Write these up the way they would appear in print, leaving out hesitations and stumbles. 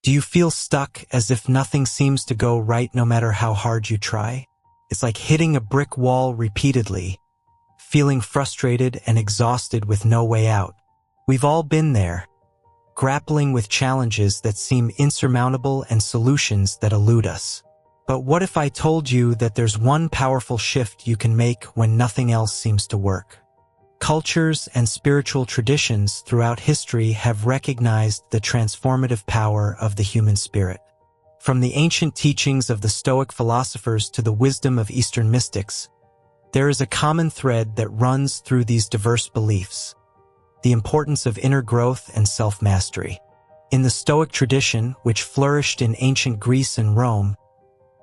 Do you feel stuck, as if nothing seems to go right no matter how hard you try? It's like hitting a brick wall repeatedly, feeling frustrated and exhausted with no way out. We've all been there, grappling with challenges that seem insurmountable and solutions that elude us. But what if I told you that there's one powerful shift you can make when nothing else seems to work? Cultures and spiritual traditions throughout history have recognized the transformative power of the human spirit. From the ancient teachings of the Stoic philosophers to the wisdom of Eastern mystics, there is a common thread that runs through these diverse beliefs: the importance of inner growth and self-mastery. In the Stoic tradition, which flourished in ancient Greece and Rome,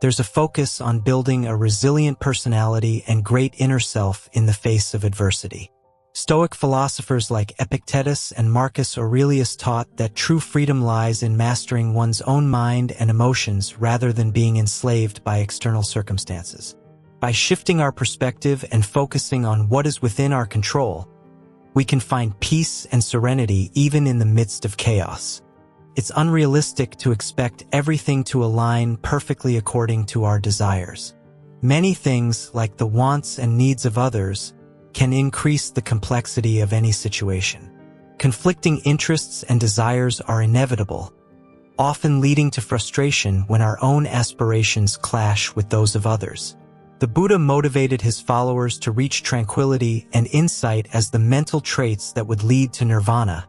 there's a focus on building a resilient personality and great inner self in the face of adversity. Stoic philosophers like Epictetus and Marcus Aurelius taught that true freedom lies in mastering one's own mind and emotions rather than being enslaved by external circumstances. By shifting our perspective and focusing on what is within our control, we can find peace and serenity even in the midst of chaos. It's unrealistic to expect everything to align perfectly according to our desires. Many things, like the wants and needs of others, can increase the complexity of any situation. Conflicting interests and desires are inevitable, often leading to frustration when our own aspirations clash with those of others. The Buddha motivated his followers to reach tranquility and insight as the mental traits that would lead to nirvana,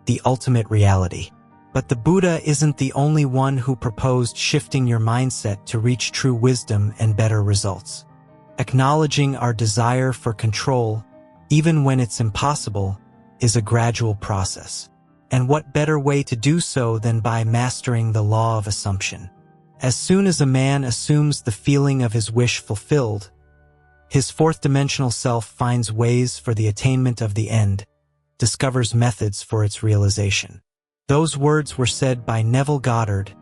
the ultimate reality. But the Buddha isn't the only one who proposed shifting your mindset to reach true wisdom and better results. Acknowledging our desire for control, even when it's impossible, is a gradual process. And what better way to do so than by mastering the law of assumption? As soon as a man assumes the feeling of his wish fulfilled, his fourth-dimensional self finds ways for the attainment of the end, discovers methods for its realization. Those words were said by Neville Goddard,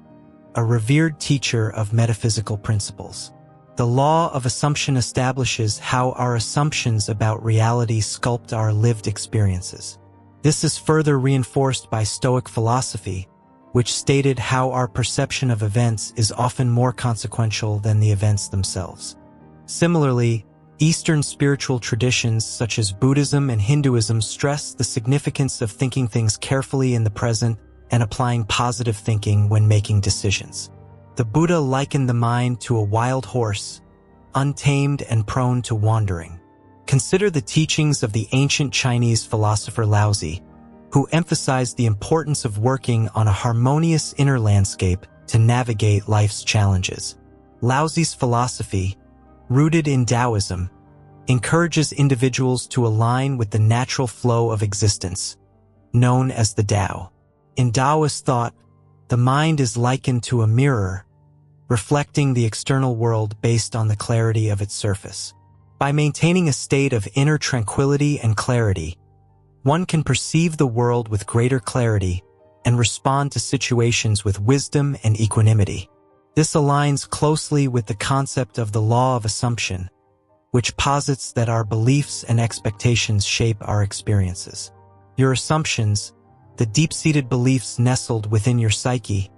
a revered teacher of metaphysical principles. The law of assumption establishes how our assumptions about reality sculpt our lived experiences. This is further reinforced by Stoic philosophy, which stated how our perception of events is often more consequential than the events themselves. Similarly, Eastern spiritual traditions such as Buddhism and Hinduism stress the significance of thinking things carefully in the present and applying positive thinking when making decisions. The Buddha likened the mind to a wild horse, untamed and prone to wandering. Consider the teachings of the ancient Chinese philosopher Laozi, who emphasized the importance of working on a harmonious inner landscape to navigate life's challenges. Laozi's philosophy, rooted in Taoism, encourages individuals to align with the natural flow of existence, known as the Tao. In Taoist thought, the mind is likened to a mirror, reflecting the external world based on the clarity of its surface. By maintaining a state of inner tranquility and clarity, one can perceive the world with greater clarity and respond to situations with wisdom and equanimity. This aligns closely with the concept of the law of assumption, which posits that our beliefs and expectations shape our experiences. Your assumptions, the deep-seated beliefs nestled within your psyche,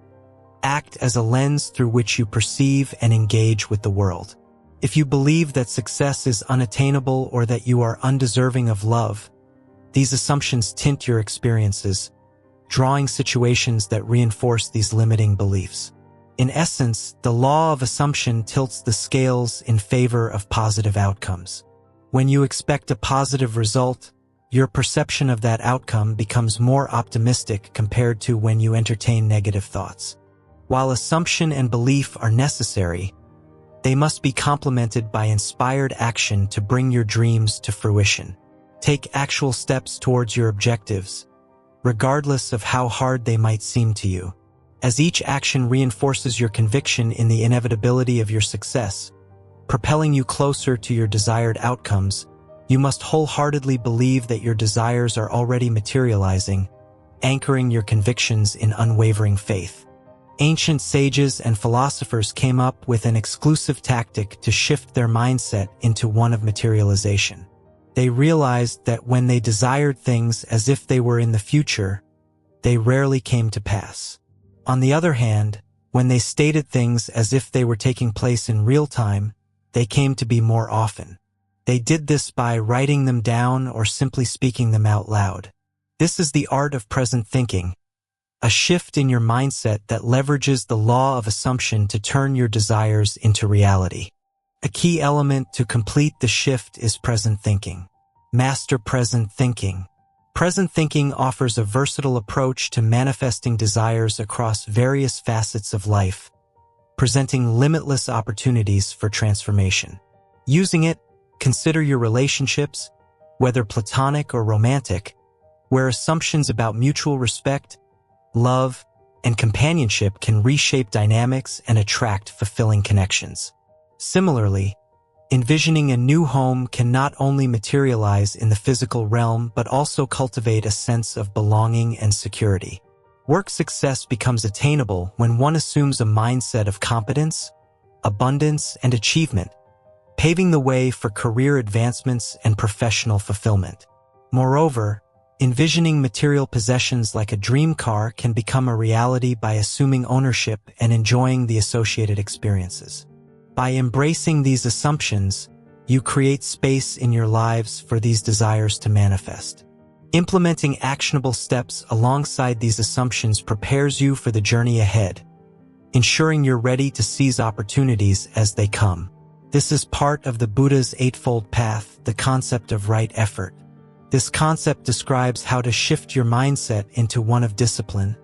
act as a lens through which you perceive and engage with the world. If you believe that success is unattainable or that you are undeserving of love, these assumptions tint your experiences, drawing situations that reinforce these limiting beliefs. In essence, the law of assumption tilts the scales in favor of positive outcomes. When you expect a positive result, your perception of that outcome becomes more optimistic compared to when you entertain negative thoughts. While assumption and belief are necessary, they must be complemented by inspired action to bring your dreams to fruition. Take actual steps towards your objectives, regardless of how hard they might seem to you. As each action reinforces your conviction in the inevitability of your success, propelling you closer to your desired outcomes, you must wholeheartedly believe that your desires are already materializing, anchoring your convictions in unwavering faith. Ancient sages and philosophers came up with an exclusive tactic to shift their mindset into one of materialization. They realized that when they desired things as if they were in the future, they rarely came to pass. On the other hand, when they stated things as if they were taking place in real time, they came to be more often. They did this by writing them down or simply speaking them out loud. This is the art of present thinking, a shift in your mindset that leverages the law of assumption to turn your desires into reality. A key element to complete the shift is present thinking. Master present thinking. Present thinking offers a versatile approach to manifesting desires across various facets of life, presenting limitless opportunities for transformation. Using it, consider your relationships, whether platonic or romantic, where assumptions about mutual respect, love, and companionship can reshape dynamics and attract fulfilling connections. Similarly, envisioning a new home can not only materialize in the physical realm but also cultivate a sense of belonging and security. Work success becomes attainable when one assumes a mindset of competence, abundance, and achievement, paving the way for career advancements and professional fulfillment. Moreover, envisioning material possessions like a dream car can become a reality by assuming ownership and enjoying the associated experiences. By embracing these assumptions, you create space in your lives for these desires to manifest. Implementing actionable steps alongside these assumptions prepares you for the journey ahead, ensuring you're ready to seize opportunities as they come. This is part of the Buddha's Eightfold Path, the concept of right effort. This concept describes how to shift your mindset into one of discipline,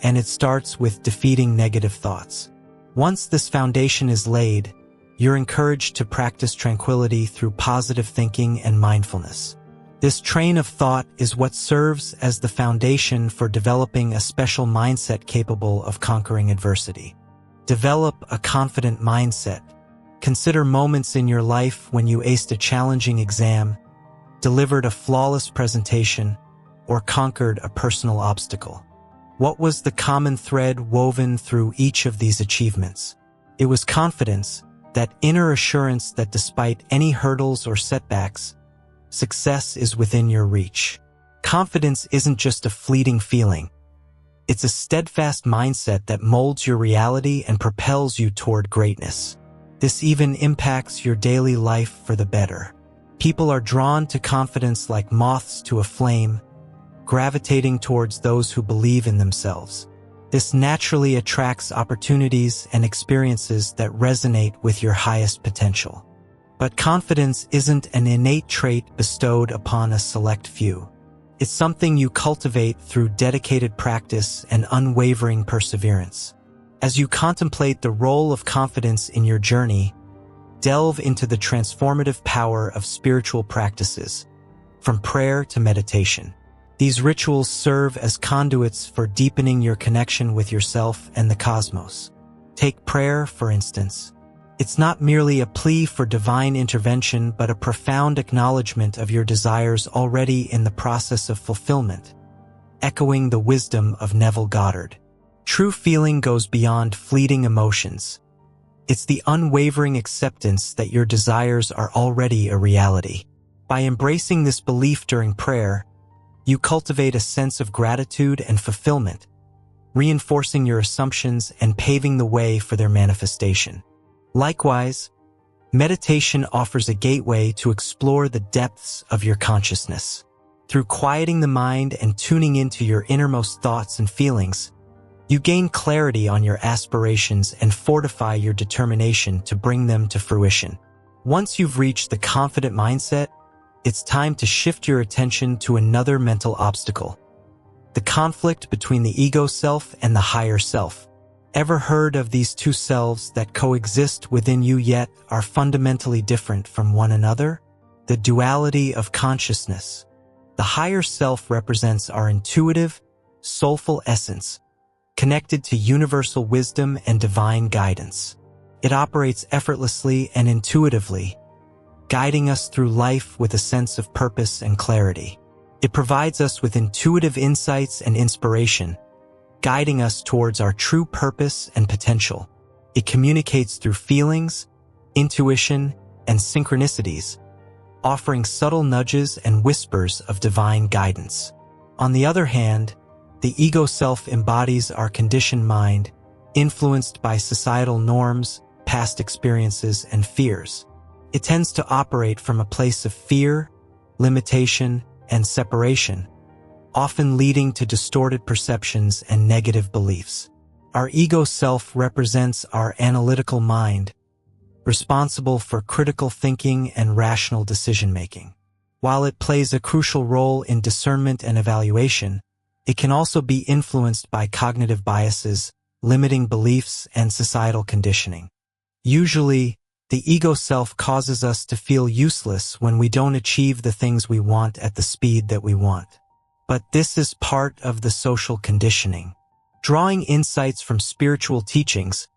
and it starts with defeating negative thoughts. Once this foundation is laid, you're encouraged to practice tranquility through positive thinking and mindfulness. This train of thought is what serves as the foundation for developing a special mindset capable of conquering adversity. Develop a confident mindset. Consider moments in your life when you aced a challenging exam, delivered a flawless presentation, or conquered a personal obstacle. What was the common thread woven through each of these achievements? It was confidence, that inner assurance that despite any hurdles or setbacks, success is within your reach. Confidence isn't just a fleeting feeling. It's a steadfast mindset that molds your reality and propels you toward greatness. This even impacts your daily life for the better. People are drawn to confidence like moths to a flame, gravitating towards those who believe in themselves. This naturally attracts opportunities and experiences that resonate with your highest potential. But confidence isn't an innate trait bestowed upon a select few. It's something you cultivate through dedicated practice and unwavering perseverance. As you contemplate the role of confidence in your journey, delve into the transformative power of spiritual practices, from prayer to meditation. These rituals serve as conduits for deepening your connection with yourself and the cosmos. Take prayer, for instance. It's not merely a plea for divine intervention, but a profound acknowledgement of your desires already in the process of fulfillment, echoing the wisdom of Neville Goddard. True feeling goes beyond fleeting emotions. It's the unwavering acceptance that your desires are already a reality. By embracing this belief during prayer, you cultivate a sense of gratitude and fulfillment, reinforcing your assumptions and paving the way for their manifestation. Likewise, meditation offers a gateway to explore the depths of your consciousness. Through quieting the mind and tuning into your innermost thoughts and feelings, you gain clarity on your aspirations and fortify your determination to bring them to fruition. Once you've reached the confident mindset, it's time to shift your attention to another mental obstacle: the conflict between the ego self and the higher self. Ever heard of these two selves that coexist within you yet are fundamentally different from one another? The duality of consciousness. The higher self represents our intuitive, soulful essence, connected to universal wisdom and divine guidance. It operates effortlessly and intuitively, guiding us through life with a sense of purpose and clarity. It provides us with intuitive insights and inspiration, guiding us towards our true purpose and potential. It communicates through feelings, intuition, and synchronicities, offering subtle nudges and whispers of divine guidance. On the other hand, The ego self embodies our conditioned mind, influenced by societal norms, past experiences, and fears. It tends to operate from a place of fear, limitation, and separation, often leading to distorted perceptions and negative beliefs. Our ego self represents our analytical mind, responsible for critical thinking and rational decision-making. While it plays a crucial role in discernment and evaluation, it can also be influenced by cognitive biases, limiting beliefs, and societal conditioning. Usually, the ego self causes us to feel useless when we don't achieve the things we want at the speed that we want. But this is part of the social conditioning. Drawing insights from spiritual teachings,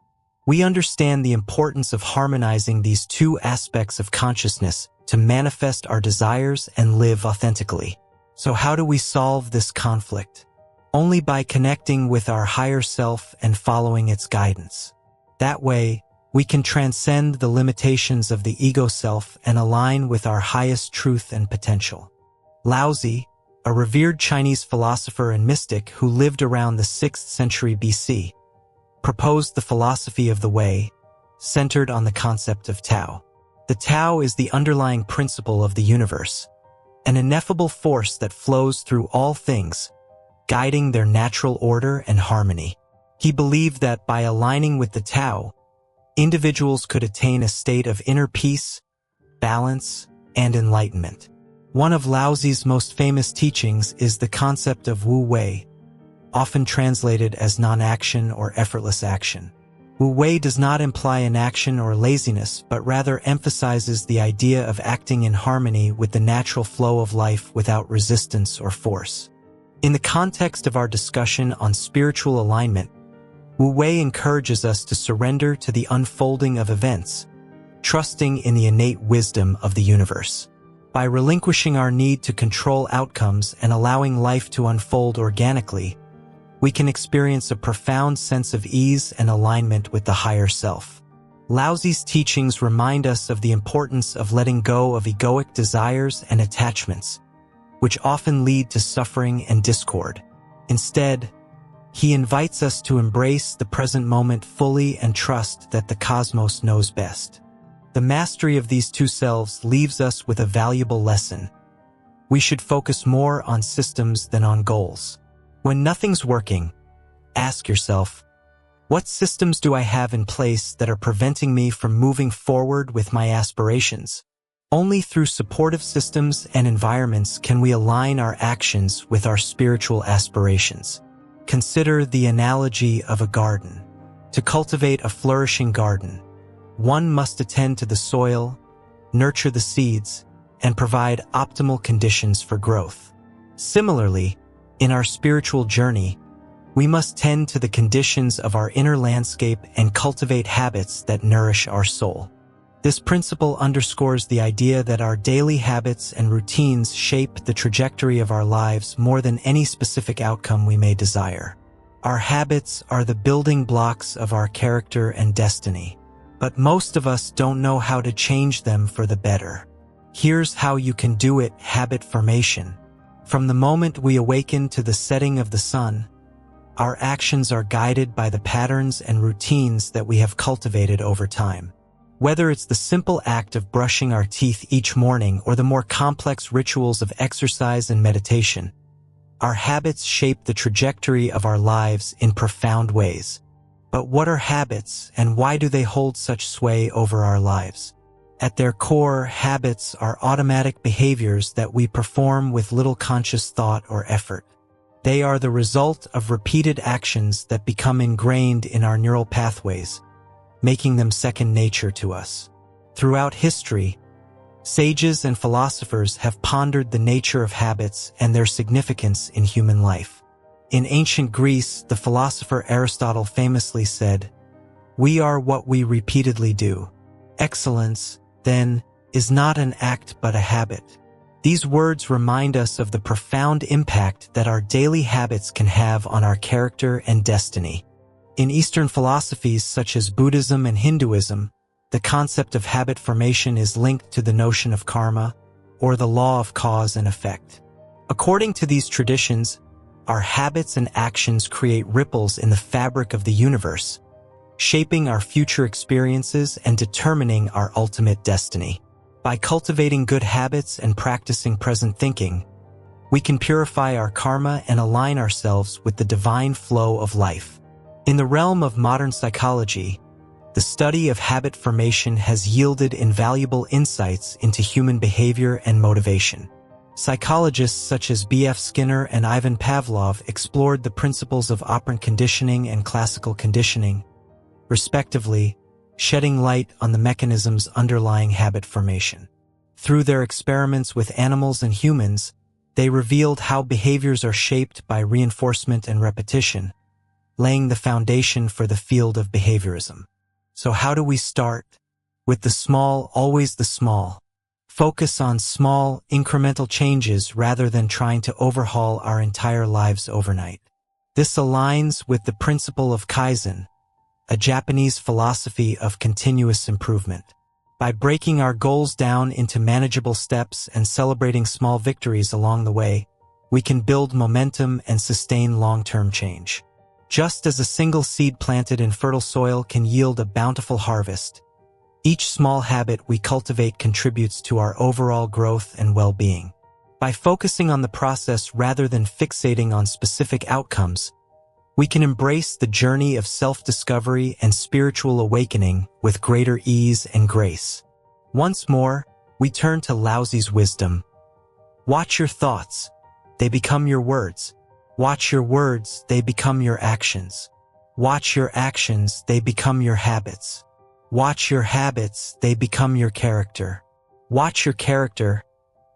we understand the importance of harmonizing these two aspects of consciousness to manifest our desires and live authentically. So how do we solve this conflict? Only by connecting with our higher self and following its guidance. That way, we can transcend the limitations of the ego self and align with our highest truth and potential. Laozi, a revered Chinese philosopher and mystic who lived around the 6th century BC, proposed the philosophy of the way, centered on the concept of Tao. The Tao is the underlying principle of the universe, an ineffable force that flows through all things, guiding their natural order and harmony. He believed that by aligning with the Tao, individuals could attain a state of inner peace, balance, and enlightenment. One of Laozi's most famous teachings is the concept of Wu Wei, often translated as non-action or effortless action. Wu Wei does not imply inaction or laziness, but rather emphasizes the idea of acting in harmony with the natural flow of life without resistance or force. In the context of our discussion on spiritual alignment, Wu Wei encourages us to surrender to the unfolding of events, trusting in the innate wisdom of the universe. By relinquishing our need to control outcomes and allowing life to unfold organically, we can experience a profound sense of ease and alignment with the higher self. Laozi's teachings remind us of the importance of letting go of egoic desires and attachments, which often lead to suffering and discord. Instead, he invites us to embrace the present moment fully and trust that the cosmos knows best. The mastery of these two selves leaves us with a valuable lesson. We should focus more on systems than on goals. When nothing's working, ask yourself, what systems do I have in place that are preventing me from moving forward with my aspirations? Only through supportive systems and environments can we align our actions with our spiritual aspirations. Consider the analogy of a garden. To cultivate a flourishing garden, one must attend to the soil, nurture the seeds, and provide optimal conditions for growth. Similarly, in our spiritual journey, we must tend to the conditions of our inner landscape and cultivate habits that nourish our soul. This principle underscores the idea that our daily habits and routines shape the trajectory of our lives more than any specific outcome we may desire. Our habits are the building blocks of our character and destiny, but most of us don't know how to change them for the better. Here's how you can do it: habit formation. From the moment we awaken to the setting of the sun, our actions are guided by the patterns and routines that we have cultivated over time. Whether it's the simple act of brushing our teeth each morning or the more complex rituals of exercise and meditation, our habits shape the trajectory of our lives in profound ways. But what are habits, and why do they hold such sway over our lives? At their core, habits are automatic behaviors that we perform with little conscious thought or effort. They are the result of repeated actions that become ingrained in our neural pathways, making them second nature to us. Throughout history, sages and philosophers have pondered the nature of habits and their significance in human life. In ancient Greece, the philosopher Aristotle famously said, "We are what we repeatedly do." Excellence, then, is not an act but a habit. These words remind us of the profound impact that our daily habits can have on our character and destiny. In Eastern philosophies such as Buddhism and Hinduism, the concept of habit formation is linked to the notion of karma, or the law of cause and effect. According to these traditions, Our habits and actions create ripples in the fabric of the universe, shaping our future experiences and determining our ultimate destiny. By cultivating good habits and practicing present thinking, we can purify our karma and align ourselves with the divine flow of life. In the realm of modern psychology, the study of habit formation has yielded invaluable insights into human behavior and motivation. Psychologists such as B.F. Skinner and Ivan Pavlov explored the principles of operant conditioning and classical conditioning, respectively, shedding light on the mechanisms underlying habit formation. Through their experiments with animals and humans, they revealed how behaviors are shaped by reinforcement and repetition, laying the foundation for the field of behaviorism. So how do we start? With the small, always the small. Focus on small, incremental changes rather than trying to overhaul our entire lives overnight. This aligns with the principle of Kaizen, a Japanese philosophy of continuous improvement. By breaking our goals down into manageable steps and celebrating small victories along the way, we can build momentum and sustain long-term change. Just as a single seed planted in fertile soil can yield a bountiful harvest, each small habit we cultivate contributes to our overall growth and well-being. By focusing on the process rather than fixating on specific outcomes, we can embrace the journey of self-discovery and spiritual awakening with greater ease and grace. Once more, we turn to Laozi's wisdom. Watch your thoughts. They become your words. Watch your words. They become your actions. Watch your actions. They become your habits. Watch your habits. They become your character. Watch your character.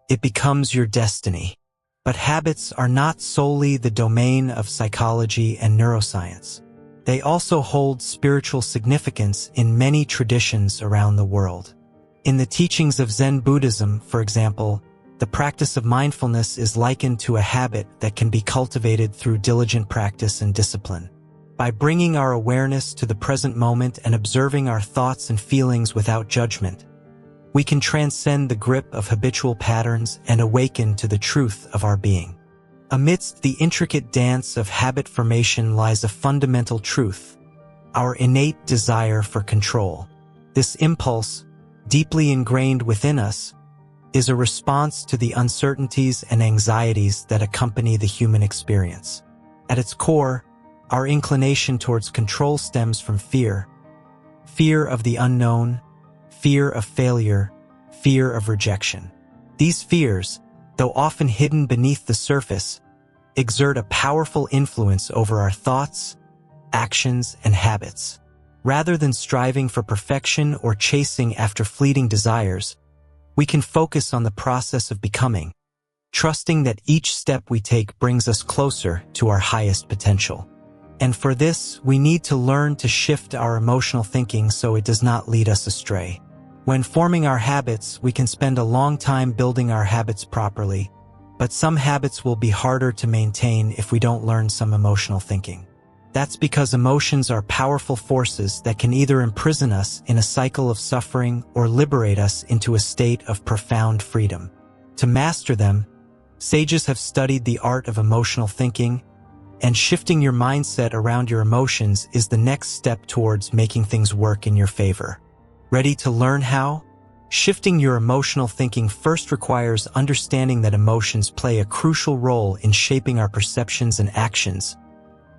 It becomes your destiny. But habits are not solely the domain of psychology and neuroscience. They also hold spiritual significance in many traditions around the world. In the teachings of Zen Buddhism, for example, the practice of mindfulness is likened to a habit that can be cultivated through diligent practice and discipline. By bringing our awareness to the present moment and observing our thoughts and feelings without judgment, we can transcend the grip of habitual patterns and awaken to the truth of our being. Amidst the intricate dance of habit formation lies a fundamental truth: our innate desire for control. This impulse, deeply ingrained within us, is a response to the uncertainties and anxieties that accompany the human experience. At its core, our inclination towards control stems from fear. Fear of the unknown, fear of failure, fear of rejection. These fears, though often hidden beneath the surface, exert a powerful influence over our thoughts, actions, and habits. Rather than striving for perfection or chasing after fleeting desires, we can focus on the process of becoming, trusting that each step we take brings us closer to our highest potential. And for this, we need to learn to shift our emotional thinking so it does not lead us astray. When forming our habits, we can spend a long time building our habits properly, but some habits will be harder to maintain if we don't learn some emotional thinking. That's because emotions are powerful forces that can either imprison us in a cycle of suffering or liberate us into a state of profound freedom. To master them, sages have studied the art of emotional thinking, and shifting your mindset around your emotions is the next step towards making things work in your favor. Ready to learn how? Shifting your emotional thinking first requires understanding that emotions play a crucial role in shaping our perceptions and actions,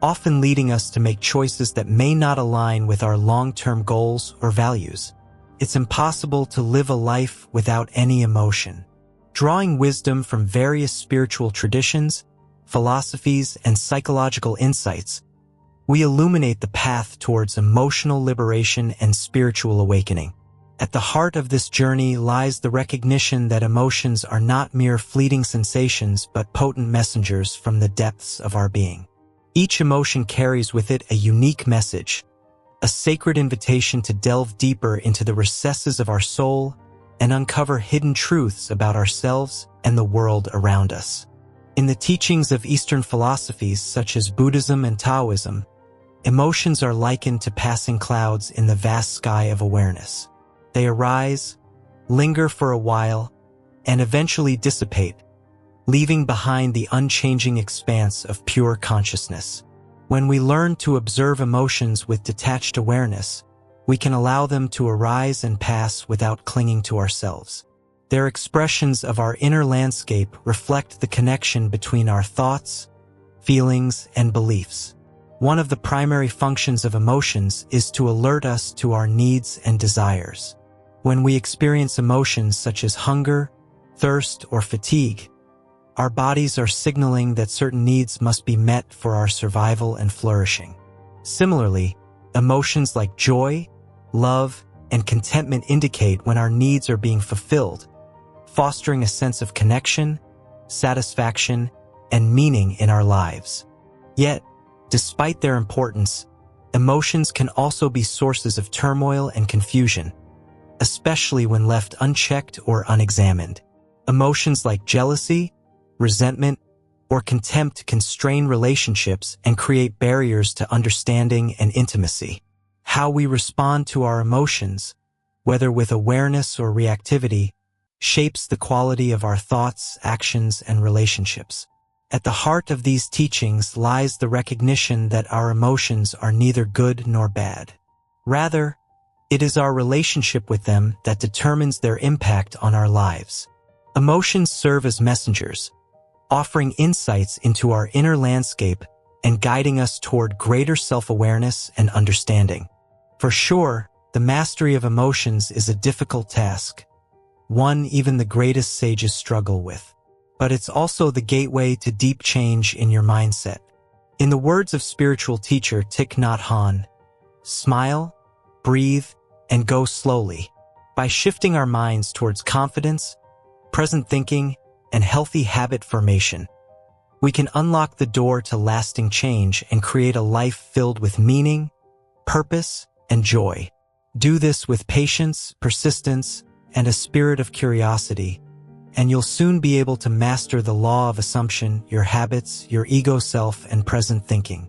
often leading us to make choices that may not align with our long-term goals or values. It's impossible to live a life without any emotion. Drawing wisdom from various spiritual traditions, philosophies, and psychological insights, we illuminate the path towards emotional liberation and spiritual awakening. At the heart of this journey lies the recognition that emotions are not mere fleeting sensations but potent messengers from the depths of our being. Each emotion carries with it a unique message, a sacred invitation to delve deeper into the recesses of our soul and uncover hidden truths about ourselves and the world around us. In the teachings of Eastern philosophies such as Buddhism and Taoism, emotions are likened to passing clouds in the vast sky of awareness. They arise, linger for a while, and eventually dissipate, leaving behind the unchanging expanse of pure consciousness. When we learn to observe emotions with detached awareness, we can allow them to arise and pass without clinging to ourselves. Their expressions of our inner landscape reflect the connection between our thoughts, feelings, and beliefs. One of the primary functions of emotions is to alert us to our needs and desires. When we experience emotions such as hunger, thirst, or fatigue, our bodies are signaling that certain needs must be met for our survival and flourishing. Similarly, emotions like joy, love, and contentment indicate when our needs are being fulfilled, fostering a sense of connection, satisfaction, and meaning in our lives. Yet, despite their importance, emotions can also be sources of turmoil and confusion, especially when left unchecked or unexamined. Emotions like jealousy, resentment, or contempt can strain relationships and create barriers to understanding and intimacy. How we respond to our emotions, whether with awareness or reactivity, shapes the quality of our thoughts, actions, and relationships. At the heart of these teachings lies the recognition that our emotions are neither good nor bad. Rather, it is our relationship with them that determines their impact on our lives. Emotions serve as messengers, offering insights into our inner landscape and guiding us toward greater self-awareness and understanding. For sure, the mastery of emotions is a difficult task, one even the greatest sages struggle with. But it's also the gateway to deep change in your mindset. In the words of spiritual teacher Thich Nhat Hanh, smile, breathe, and go slowly. By shifting our minds towards confidence, present thinking, and healthy habit formation, we can unlock the door to lasting change and create a life filled with meaning, purpose, and joy. Do this with patience, persistence, and a spirit of curiosity, and you'll soon be able to master the law of assumption, your habits, your ego self, and present thinking.